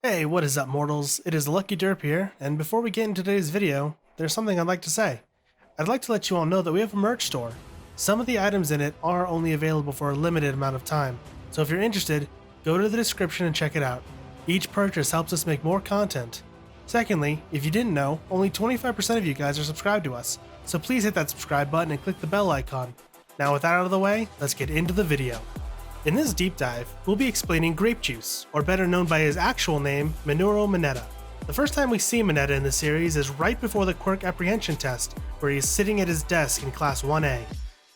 Hey, what is up, mortals? It is TheLuckyDerp here, and before we get into today's video, there's something I'd like to say. I'd like to let you all know that we have a merch store. Some of the items in it are only available for a limited amount of time, so if you're interested, go to the description and check it out. Each purchase helps us make more content. Secondly, if you didn't know, only 25% of you guys are subscribed to us, so please hit that subscribe button and click the bell icon. Now with that out of the way, let's get into the video. In this deep dive, we'll be explaining grape juice, or better known by his actual name, Minoru Moneta. The first time we see Moneta in the series is right before the quirk apprehension test, where he is sitting at his desk in class 1A.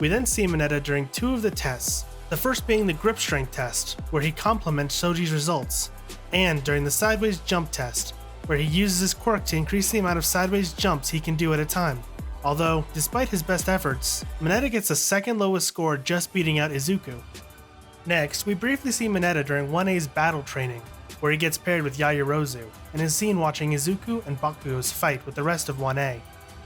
We then see Moneta during two of the tests, the first being the grip strength test, where he compliments Shoji's results, and during the sideways jump test, where he uses his quirk to increase the amount of sideways jumps he can do at a time. Although, despite his best efforts, Moneta gets the second lowest score, just beating out Izuku. Next, we briefly see Moneta during 1A's battle training, where he gets paired with Yaoyorozu, and is seen watching Izuku and Bakugo's fight with the rest of 1A.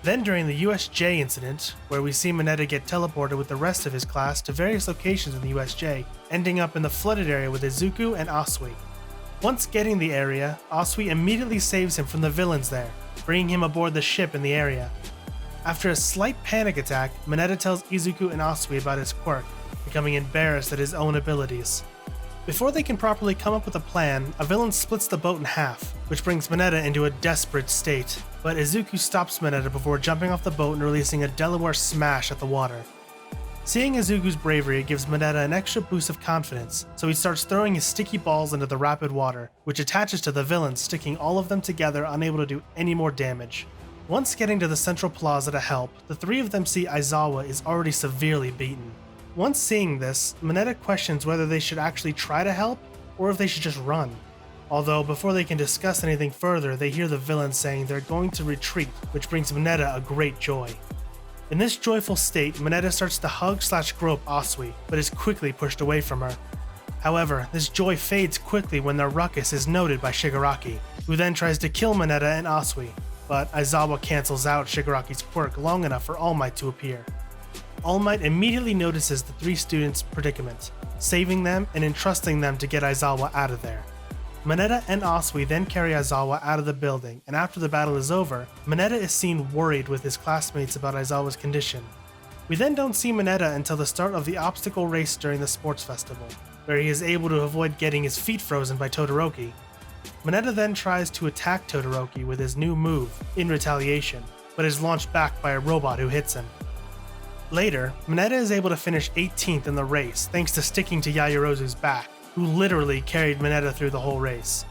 Then during the USJ incident, where we see Moneta get teleported with the rest of his class to various locations in the USJ, ending up in the flooded area with Izuku and Asui. Once getting the area, Asui immediately saves him from the villains there, bringing him aboard the ship in the area. After a slight panic attack, Moneta tells Izuku and Asui about his quirk, becoming embarrassed at his own abilities. Before they can properly come up with a plan, a villain splits the boat in half, which brings Moneta into a desperate state, but Izuku stops Moneta before jumping off the boat and releasing a Delaware smash at the water. Seeing Izuku's bravery gives Moneta an extra boost of confidence, so he starts throwing his sticky balls into the rapid water, which attaches to the villains, sticking all of them together, unable to do any more damage. Once getting to the central plaza to help, the three of them see Aizawa is already severely beaten. Once seeing this, Moneta questions whether they should actually try to help, or if they should just run. Although, before they can discuss anything further, they hear the villains saying they're going to retreat, which brings Moneta a great joy. In this joyful state, Moneta starts to hug/grope Asui, but is quickly pushed away from her. However, this joy fades quickly when their ruckus is noted by Shigaraki, who then tries to kill Moneta and Asui, but Aizawa cancels out Shigaraki's quirk long enough for All Might to appear. All Might immediately notices the three students' predicament, saving them and entrusting them to get Aizawa out of there. Moneta and Asui then carry Aizawa out of the building, and after the battle is over, Moneta is seen worried with his classmates about Aizawa's condition. We then don't see Moneta until the start of the obstacle race during the sports festival, where he is able to avoid getting his feet frozen by Todoroki. Moneta then tries to attack Todoroki with his new move, in retaliation, but is launched back by a robot who hits him. Later, Moneta is able to finish 18th in the race thanks to sticking to Yaoyorozu's back, who literally carried Moneta through the whole race.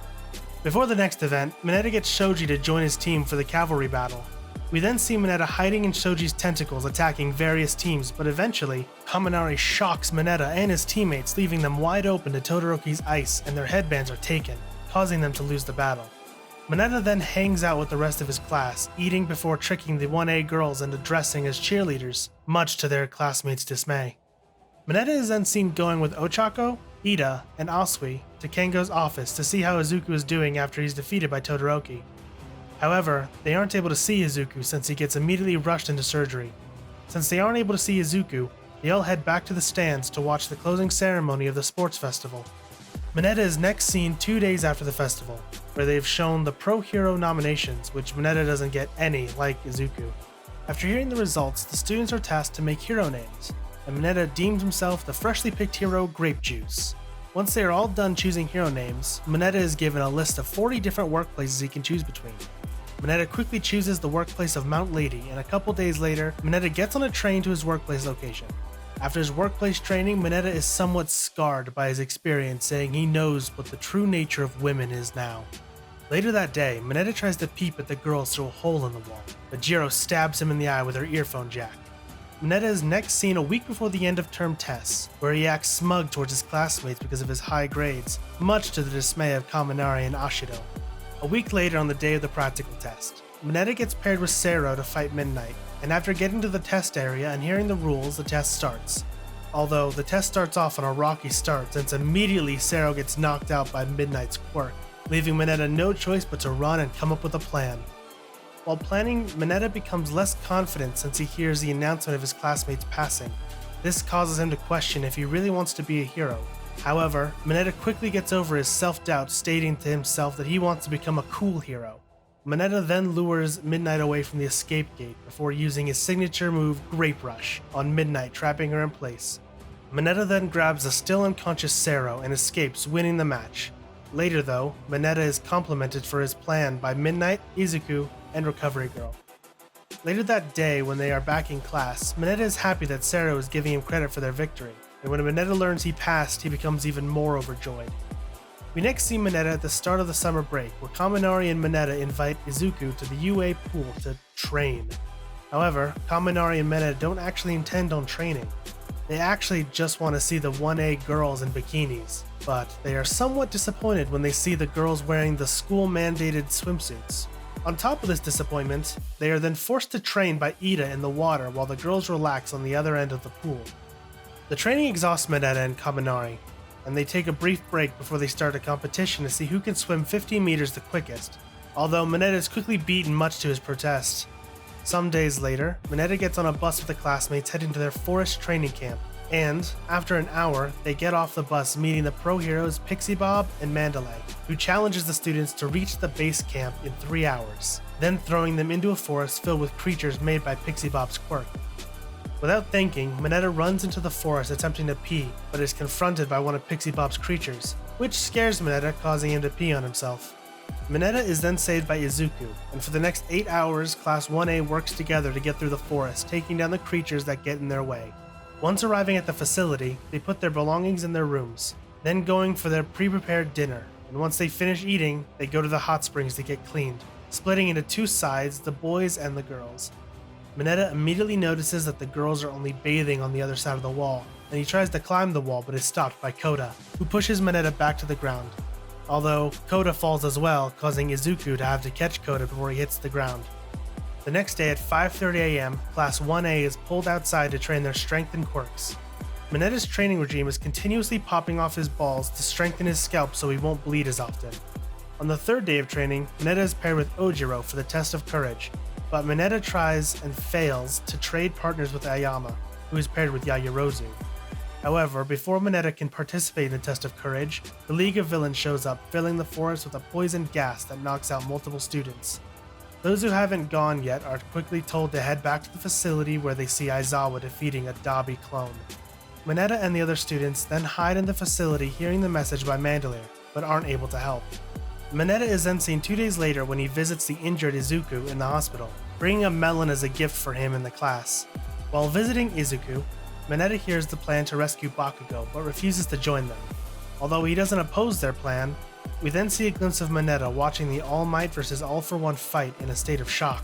Before the next event, Moneta gets Shoji to join his team for the cavalry battle. We then see Moneta hiding in Shoji's tentacles attacking various teams, but eventually, Kaminari shocks Moneta and his teammates, leaving them wide open to Todoroki's ice, and their headbands are taken, causing them to lose the battle. Moneta then hangs out with the rest of his class, eating before tricking the 1A girls into dressing as cheerleaders, much to their classmates' dismay. Moneta is then seen going with Ochako, Ida, and Asui to Kengo's office to see how Izuku is doing after he's defeated by Todoroki. However, they aren't able to see Izuku since he gets immediately rushed into surgery. Since they aren't able to see Izuku, they all head back to the stands to watch the closing ceremony of the sports festival. Moneta is next seen 2 days after the festival, where they've shown the Pro Hero nominations, which Moneta doesn't get any, like Izuku. After hearing the results, the students are tasked to make hero names, and Moneta deems himself the freshly picked hero Grape Juice. Once they are all done choosing hero names, Moneta is given a list of 40 different workplaces he can choose between. Moneta quickly chooses the workplace of Mount Lady, and a couple days later, Moneta gets on a train to his workplace location. After his workplace training, Moneta is somewhat scarred by his experience, saying he knows what the true nature of women is now. Later that day, Moneta tries to peep at the girls through a hole in the wall, but Jiro stabs him in the eye with her earphone jack. Moneta is next seen a week before the end of term tests, where he acts smug towards his classmates because of his high grades, much to the dismay of Kaminari and Ashido. A week later, on the day of the practical test, Moneta gets paired with Sero to fight Midnight, and after getting to the test area and hearing the rules, the test starts. Although, the test starts off on a rocky start since immediately Sero gets knocked out by Midnight's quirk, leaving Moneta no choice but to run and come up with a plan. While planning, Moneta becomes less confident since he hears the announcement of his classmates passing. This causes him to question if he really wants to be a hero, However, Moneta quickly gets over his self-doubt, stating to himself that he wants to become a cool hero. Moneta then lures Midnight away from the escape gate before using his signature move Grape Rush on Midnight, trapping her in place. Moneta then grabs the still unconscious Sero and escapes, winning the match. Later though, Moneta is complimented for his plan by Midnight, Izuku, and Recovery Girl. Later that day, when they are back in class, Moneta is happy that Sero is giving him credit for their victory, and when Moneta learns he passed, he becomes even more overjoyed. We next see Moneta at the start of the summer break, where Kaminari and Moneta invite Izuku to the UA pool to train. However, Kaminari and Moneta don't actually intend on training. They actually just want to see the 1A girls in bikinis, but they are somewhat disappointed when they see the girls wearing the school-mandated swimsuits. On top of this disappointment, they are then forced to train by Ida in the water while the girls relax on the other end of the pool. The training exhausts Moneta and Kaminari, and they take a brief break before they start a competition to see who can swim 15 meters the quickest, although Moneta is quickly beaten much to his protest. Some days later, Moneta gets on a bus with the classmates heading to their forest training camp, and, after an hour, they get off the bus meeting the pro heroes Pixie Bob and Mandalay, who challenges the students to reach the base camp in 3 hours, then throwing them into a forest filled with creatures made by Pixie Bob's quirk. Without thinking, Moneta runs into the forest attempting to pee, but is confronted by one of Pixie Bob's creatures, which scares Moneta, causing him to pee on himself. Moneta is then saved by Izuku, and for the next 8 hours, Class 1A works together to get through the forest, taking down the creatures that get in their way. Once arriving at the facility, they put their belongings in their rooms, then going for their pre-prepared dinner, and once they finish eating, they go to the hot springs to get cleaned, splitting into two sides, the boys and the girls. Moneta immediately notices that the girls are only bathing on the other side of the wall, and he tries to climb the wall but is stopped by Koda, who pushes Moneta back to the ground. Although Koda falls as well, causing Izuku to have to catch Koda before he hits the ground. The next day at 5:30 AM, Class 1A is pulled outside to train their strength and quirks. Moneta's training regime is continuously popping off his balls to strengthen his scalp so he won't bleed as often. On the third day of training, Moneta is paired with Ojiro for the test of courage, but Moneta tries and fails to trade partners with Ayama, who is paired with Yaoyorozu. However, before Moneta can participate in the test of courage, the League of Villains shows up, filling the forest with a poisoned gas that knocks out multiple students. Those who haven't gone yet are quickly told to head back to the facility where they see Aizawa defeating a Dabi clone. Moneta and the other students then hide in the facility, hearing the message by Mandalay, but aren't able to help. Moneta is then seen 2 days later when he visits the injured Izuku in the hospital, bringing a melon as a gift for him in the class. While visiting Izuku, Moneta hears the plan to rescue Bakugo, but refuses to join them. Although he doesn't oppose their plan, we then see a glimpse of Moneta watching the All Might vs All for One fight in a state of shock.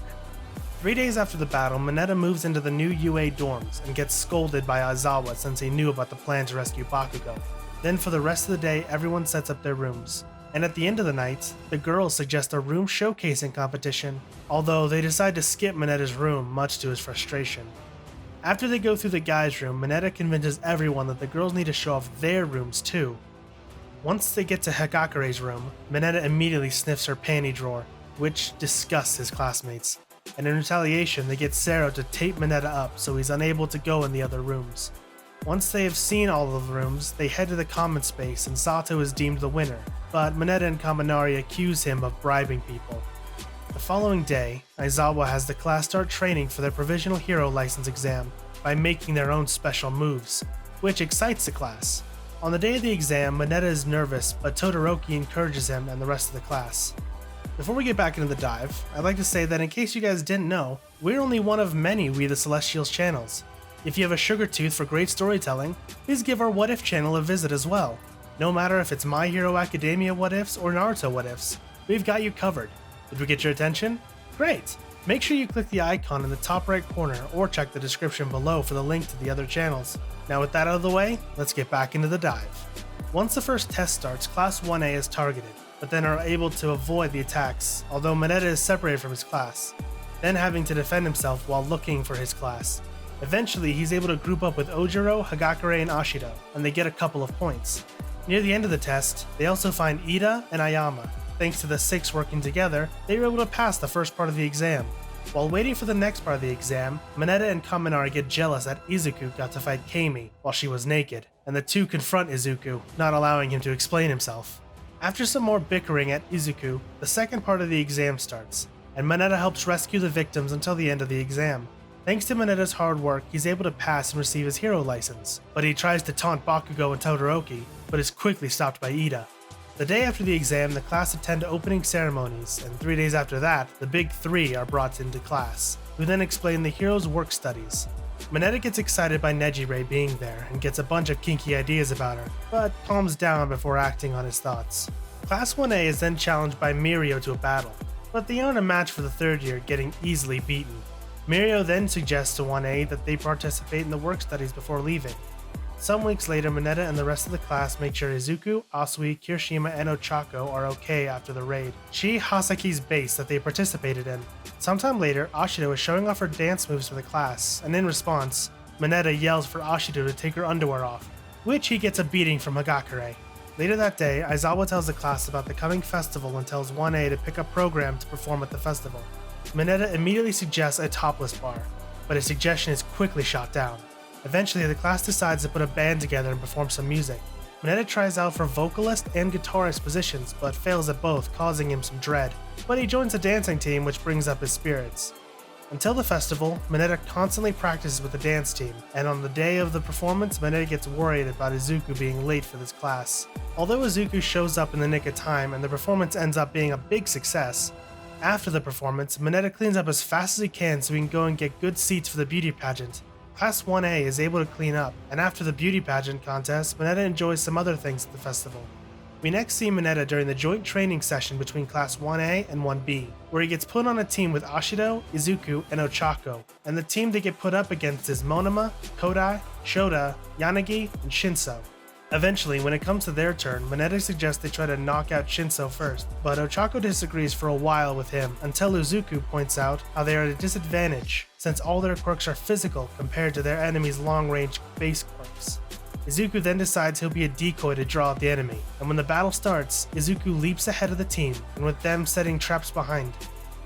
3 days after the battle, Moneta moves into the new UA dorms and gets scolded by Aizawa since he knew about the plan to rescue Bakugo. Then for the rest of the day, everyone sets up their rooms. And at the end of the night, the girls suggest a room showcasing competition, although they decide to skip Moneta's room, much to his frustration. After they go through the guys' room, Moneta convinces everyone that the girls need to show off their rooms too. Once they get to Hagakure's room, Moneta immediately sniffs her panty drawer, which disgusts his classmates, and in retaliation they get Sero to tape Moneta up so he's unable to go in the other rooms. Once they have seen all of the rooms, they head to the common space and Sato is deemed the winner, but Moneta and Kaminari accuse him of bribing people. The following day, Aizawa has the class start training for their provisional hero license exam by making their own special moves, which excites the class. On the day of the exam, Moneta is nervous, but Todoroki encourages him and the rest of the class. Before we get back into the dive, I'd like to say that in case you guys didn't know, we're only one of many We the Celestials channels. If you have a sugar tooth for great storytelling, please give our What If channel a visit as well. No matter if it's My Hero Academia What Ifs or Naruto What Ifs, we've got you covered. Did we get your attention? Great! Make sure you click the icon in the top right corner or check the description below for the link to the other channels. Now with that out of the way, let's get back into the dive. Once the first test starts, Class 1A is targeted, but then are able to avoid the attacks, although Moneta is separated from his class, then having to defend himself while looking for his class. Eventually, he's able to group up with Ojiro, Hagakure, and Ashido, and they get a couple of points. Near the end of the test, they also find Ida and Ayama. Thanks to the 6 working together, they were able to pass the first part of the exam. While waiting for the next part of the exam, Moneta and Kaminari get jealous that Izuku got to fight Kami while she was naked, and the two confront Izuku, not allowing him to explain himself. After some more bickering at Izuku, the second part of the exam starts, and Moneta helps rescue the victims until the end of the exam. Thanks to Moneta's hard work, he's able to pass and receive his hero license, but he tries to taunt Bakugo and Todoroki, but is quickly stopped by Ida. The day after the exam, the class attend opening ceremonies, and 3 days after that, the big three are brought into class, who then explain the hero's work studies. Moneta gets excited by Nejire being there and gets a bunch of kinky ideas about her, but calms down before acting on his thoughts. Class 1A is then challenged by Mirio to a battle, but they aren't a match for the third year, getting easily beaten. Mirio then suggests to 1A that they participate in the work studies before leaving. Some weeks later, Moneta and the rest of the class make sure Izuku, Asui, Kirishima, and Ochako are okay after the raid. She Hasaki's base that they participated in. Sometime later, Ashido is showing off her dance moves for the class, and in response, Moneta yells for Ashido to take her underwear off, which he gets a beating from Hagakure. Later that day, Aizawa tells the class about the coming festival and tells 1A to pick a program to perform at the festival. Moneta immediately suggests a topless bar, but his suggestion is quickly shot down. Eventually, the class decides to put a band together and perform some music. Moneta tries out for vocalist and guitarist positions, but fails at both, causing him some dread. But he joins the dancing team, which brings up his spirits. Until the festival, Moneta constantly practices with the dance team, and on the day of the performance, Moneta gets worried about Izuku being late for this class. Although Izuku shows up in the nick of time and the performance ends up being a big success, after the performance, Moneta cleans up as fast as he can so he can go and get good seats for the beauty pageant. Class 1A is able to clean up, and after the beauty pageant contest, Moneta enjoys some other things at the festival. We next see Moneta during the joint training session between Class 1A and 1B, where he gets put on a team with Ashido, Izuku, and Ochako, and the team they get put up against is Monoma, Kodai, Shota, Yanagi, and Shinso. Eventually, when it comes to their turn, Moneta suggests they try to knock out Shinso first, but Ochako disagrees for a while with him until Izuku points out how they are at a disadvantage since all their quirks are physical compared to their enemy's long-range base quirks. Izuku then decides he'll be a decoy to draw out the enemy, and when the battle starts, Izuku leaps ahead of the team, and with them setting traps behind.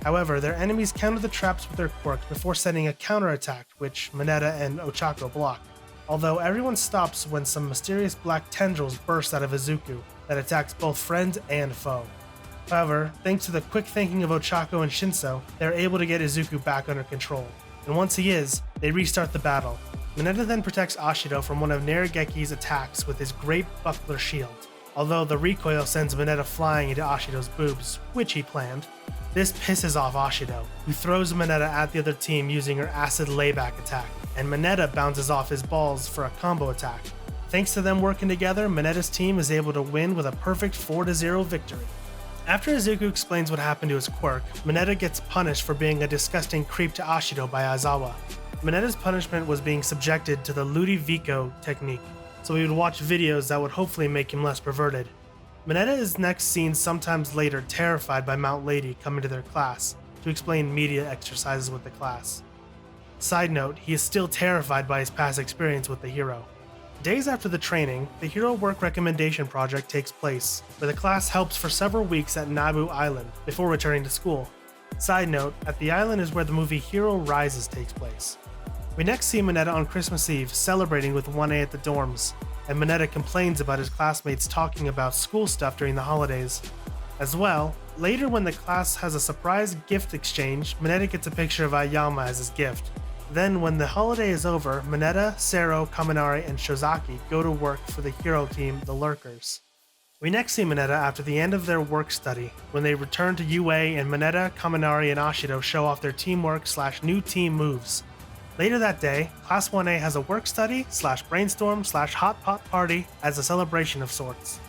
However, their enemies counter the traps with their quirks before setting a counterattack, which Moneta and Ochako block. Although everyone stops when some mysterious black tendrils burst out of Izuku that attacks both friend and foe. However, thanks to the quick thinking of Ochako and Shinso, they are able to get Izuku back under control, and once he is, they restart the battle. Moneta then protects Ashido from one of Narigeki's attacks with his Great Buckler Shield, although the recoil sends Moneta flying into Ashido's boobs, which he planned. This pisses off Ashido, who throws Moneta at the other team using her Acid Layback attack, and Moneta bounces off his balls for a combo attack. Thanks to them working together, Moneta's team is able to win with a perfect 4-0 victory. After Izuku explains what happened to his quirk, Moneta gets punished for being a disgusting creep to Ashido by Aizawa. Moneta's punishment was being subjected to the Ludovico technique, so he would watch videos that would hopefully make him less perverted. Moneta is next seen sometimes later terrified by Mount Lady coming to their class to explain media exercises with the class. Side note, he is still terrified by his past experience with the hero. Days after the training, the Hero Work Recommendation Project takes place, where the class helps for several weeks at Nabu Island before returning to school. Side note, at the island is where the movie Hero Rises takes place. We next see Moneta on Christmas Eve celebrating with 1A at the dorms, and Moneta complains about his classmates talking about school stuff during the holidays. As well, later when the class has a surprise gift exchange, Moneta gets a picture of Aoyama as his gift. Then when the holiday is over, Moneta, Sero, Kaminari, and Shozaki go to work for the hero team, the Lurkers. We next see Moneta after the end of their work study, when they return to UA and Moneta, Kaminari, and Ashido show off their teamwork / new team moves. Later that day, Class 1A has a work study / brainstorm / hot pot party as a celebration of sorts.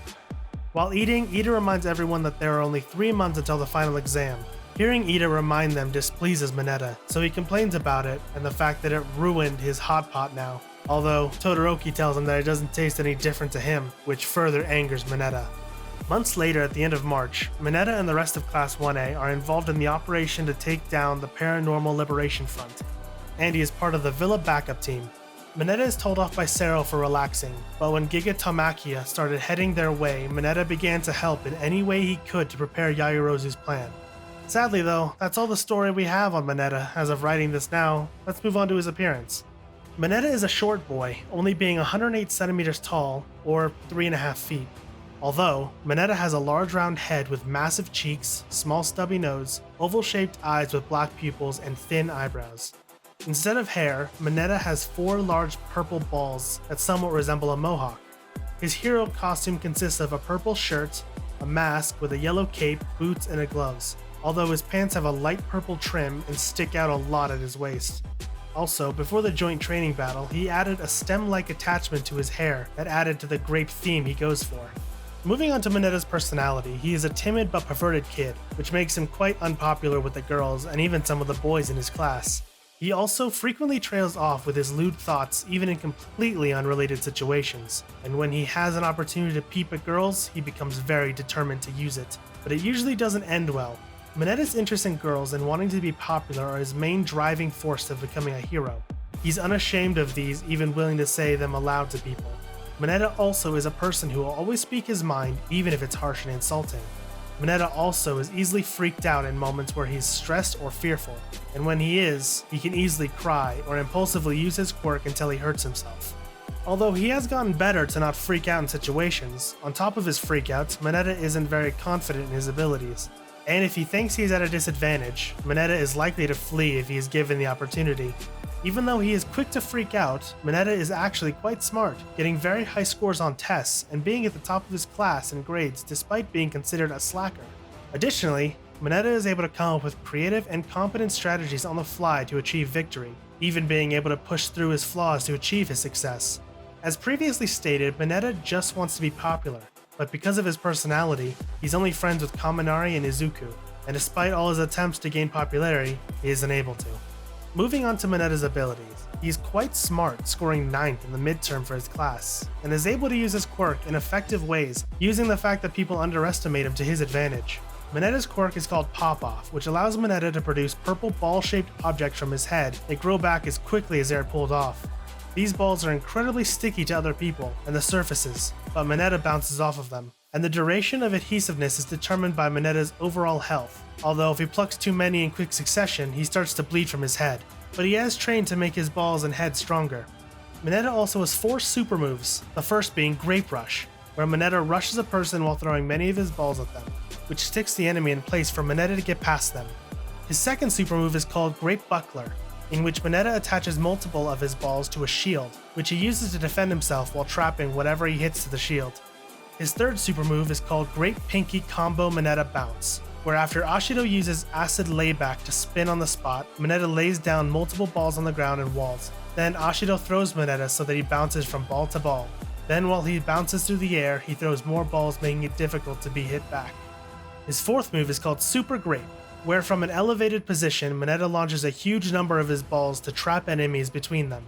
While eating, Ida reminds everyone that there are only 3 months until the final exam. Hearing Ida remind them displeases Moneta, so he complains about it and the fact that it ruined his hot pot now, although Todoroki tells him that it doesn't taste any different to him, which further angers Moneta. Months later, at the end of March, Moneta and the rest of Class 1A are involved in the operation to take down the Paranormal Liberation Front, and he is part of the Villa backup team. Moneta is told off by Sero for relaxing, but when Giga Tamakia started heading their way, Moneta began to help in any way he could to prepare Yayorozu's plan. Sadly though, that's all the story we have on Moneta as of writing this now. Let's move on to his appearance. Moneta is a short boy, only being 108 centimeters tall, or 3.5 feet. Although, Moneta has a large round head with massive cheeks, small stubby nose, oval-shaped eyes with black pupils, and thin eyebrows. Instead of hair, Moneta has 4 large purple balls that somewhat resemble a mohawk. His hero costume consists of a purple shirt, a mask with a yellow cape, boots, and gloves, although his pants have a light purple trim and stick out a lot at his waist. Also, before the joint training battle, he added a stem-like attachment to his hair that added to the grape theme he goes for. Moving on to Moneta's personality, he is a timid but perverted kid, which makes him quite unpopular with the girls and even some of the boys in his class. He also frequently trails off with his lewd thoughts even in completely unrelated situations, and when he has an opportunity to peep at girls, he becomes very determined to use it, but it usually doesn't end well. Moneta's interest in girls and wanting to be popular are his main driving force of becoming a hero. He's unashamed of these, even willing to say them aloud to people. Moneta also is a person who will always speak his mind, even if it's harsh and insulting. Moneta also is easily freaked out in moments where he's stressed or fearful, and when he is, he can easily cry or impulsively use his quirk until he hurts himself. Although he has gotten better to not freak out in situations, on top of his freakouts, Moneta isn't very confident in his abilities. And if he thinks he's at a disadvantage, Moneta is likely to flee if he is given the opportunity. Even though he is quick to freak out, Moneta is actually quite smart, getting very high scores on tests and being at the top of his class in grades despite being considered a slacker. Additionally, Moneta is able to come up with creative and competent strategies on the fly to achieve victory, even being able to push through his flaws to achieve his success. As previously stated, Moneta just wants to be popular, but because of his personality, he's only friends with Kaminari and Izuku, and despite all his attempts to gain popularity, he isn't able to. Moving on to Moneta's abilities, he's quite smart, scoring 9th in the midterm for his class, and is able to use his quirk in effective ways, using the fact that people underestimate him to his advantage. Moneta's quirk is called Pop-Off, which allows Moneta to produce purple ball-shaped objects from his head that grow back as quickly as they are pulled off. These balls are incredibly sticky to other people and the surfaces, but Moneta bounces off of them, and the duration of adhesiveness is determined by Moneta's overall health, although if he plucks too many in quick succession, he starts to bleed from his head, but he has trained to make his balls and head stronger. Moneta also has 4 super moves, the first being Grape Rush, where Moneta rushes a person while throwing many of his balls at them, which sticks the enemy in place for Moneta to get past them. His second super move is called Grape Buckler, in which Moneta attaches multiple of his balls to a shield, which he uses to defend himself while trapping whatever he hits to the shield. His third super move is called Great Pinky Combo Moneta Bounce, where after Ashido uses Acid Layback to spin on the spot, Moneta lays down multiple balls on the ground and walls. Then Ashido throws Moneta so that he bounces from ball to ball. Then while he bounces through the air, he throws more balls, making it difficult to be hit back. His fourth move is called Super Grape, where from an elevated position, Moneta launches a huge number of his balls to trap enemies between them.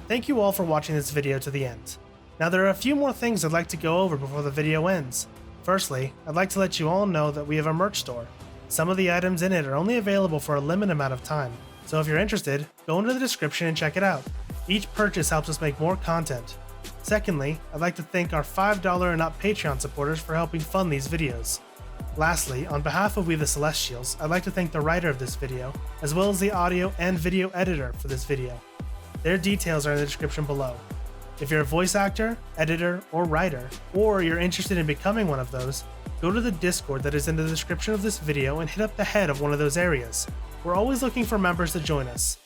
Thank you all for watching this video to the end. Now there are a few more things I'd like to go over before the video ends. Firstly, I'd like to let you all know that we have a merch store. Some of the items in it are only available for a limited amount of time, so if you're interested, go into the description and check it out. Each purchase helps us make more content. Secondly, I'd like to thank our $5 and up Patreon supporters for helping fund these videos. Lastly, on behalf of We the Celestials, I'd like to thank the writer of this video, as well as the audio and video editor for this video. Their details are in the description below. If you're a voice actor, editor, or writer, or you're interested in becoming one of those, go to the Discord that is in the description of this video and hit up the head of one of those areas. We're always looking for members to join us.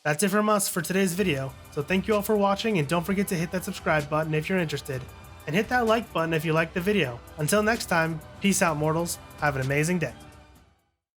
That's it from us for today's video, so thank you all for watching, and don't forget to hit that subscribe button if you're interested, and hit that like button if you liked the video. Until next time, peace out mortals, have an amazing day.